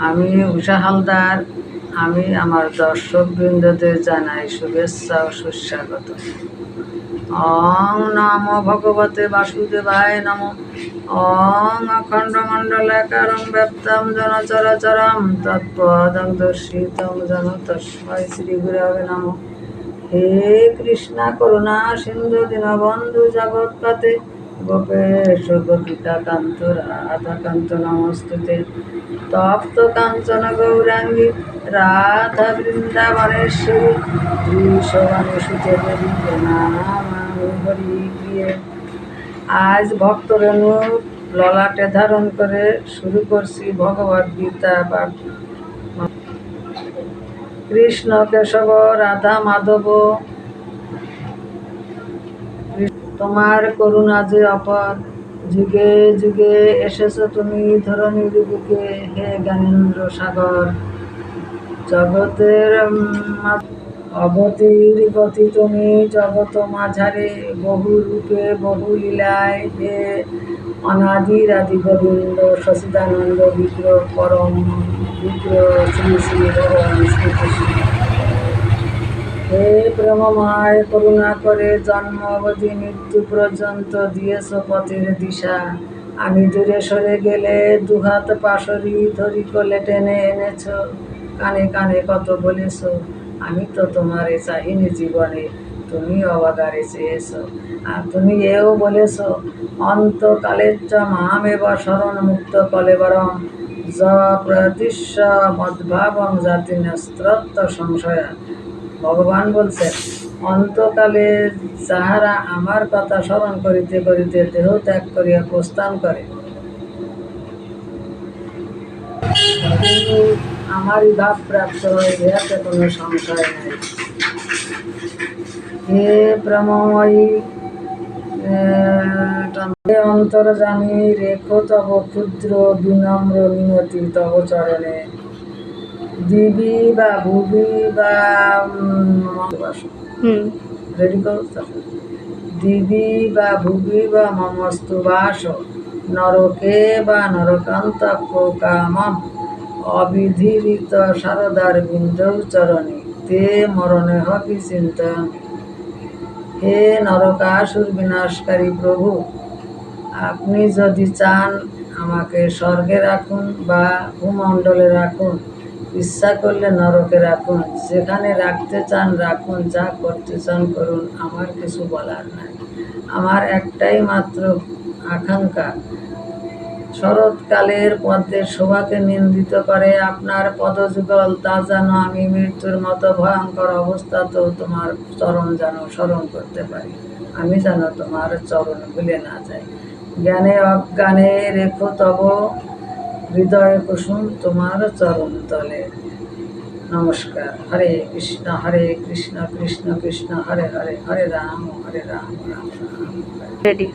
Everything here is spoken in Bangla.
আমি উষা হালদার। আমি আমার দর্শকবৃন্দদের জানাই শুভেচ্ছা ও সুস্বাগত। ওং নমো ভগবতে বাসুদেবায় নমঃ। ওং অখণ্ডমণ্ডলাকারং ব্যাপ্তং যেন চরাচরং তৎপদং দর্শিতং যেন তস্मै শ্রী গুরবে নমঃ। হে কৃষ্ণা করুণা সিন্ধু দীনবন্ধু জগৎপতে গোপেশ গোপিকাকান্ত রাধাকান্ত নমস্তুতে। তপ্ত কাঞ্চন গৌরাঙ্গী রাধা বৃন্দাবনেশ্বরী ত্রিশবাণীসুতে দেবী প্রণামামি হরি প্রিয়ে। আজ ভক্তরেণু ললাটে ধারণ করে শুরু করছি ভগবদ গীতা পাঠ। কৃষ্ণ কেশব রাধা মাধব, তোমার করুণা যে অপার, যুগে যুগে এসেছো তুমি ধরণীর বুকে, হে জ্ঞানেন্দ্র সাগর। জগতের অবতীর গতি তুমি জগত মাঝারে, বহু রূপে বহু লীলায়, হে অনাদির আদি গোবিন্দ সচিদানন্দ বিগ্রহ পরম বিগ্রহ শ্রী শ্রী ভগবান শ্রীকৃষ্ণ। হে প্রেমময় করুণা করে জন্ম অবধি মৃত্যু পর্যন্ত দিয়েছ পথের দিশা। আমি দূরে সরে গেলে দুহাত পাশরি ধরি কোলে টেনে এনেছ, কানে কানে কত বলেছ, আমি তো তোমারে চাহিনি জীবনে, তুমি অবাগারে চেয়েছ। আর তুমি এও বলেছ, অন্তকালেচ্চ মামেব শরণ মুক্ত কলেবরম য প্রতিশ্য মদ্ভাবং জাতি নস্ত্রত্ব সংশয়া। ভগবান বলছেন, অন্তকালে যাহারা আমার কথা স্মরণ করিতে করিতে দেহ ত্যাগ করিয়া প্রস্থান করে, আমারই ভাব প্রাপ্ত হয়, ইহাতে কোনো সংশয় নাই। হে প্রেমময়ী অন্তর্যামী, রেখো তব ক্ষুদ্র বিনম্র মিনতি তব চরণে। দিবি বা ভুবি বা রেডি করো, দিবি বা ভুবি বা মমস্তু বাস, নরকে বা নরকান্তক্য কামম, অবিধিরিত শারদার বিন্দৌ চরণে, তে মরণে হবি চিন্তন। হে নরকাসুর বিনাশকারী প্রভু, আপনি যদি চান আমাকে স্বর্গে রাখুন বা ভূমণ্ডলে রাখুন, ইচ্ছা করলে নরকে রাখুন, যেখানে রাখতে চান রাখুন, যা করতে চান করুন, আমার কিছু বলার নাই। আমার একটাই মাত্র আকাঙ্ক্ষা, শরৎকালের পদ্মের শোভাকে নিন্দিত করে আপনার পদযুগল, তা যেন আমি মৃত্যুর মতো ভয়ঙ্কর অবস্থাতেও তোমার চরণ যেন স্মরণ করতে পারি, আমি যেন তোমার চরণ ভুলে না যাই। জ্ঞানে অজ্ঞানে রেখো তব হৃদয় কুসুম তোমার চরণ তলে। নমস্কার। হরে কৃষ্ণ কৃষ্ণ কৃষ্ণ হরে হরে, হরে রাম রাম রাম। রেডি।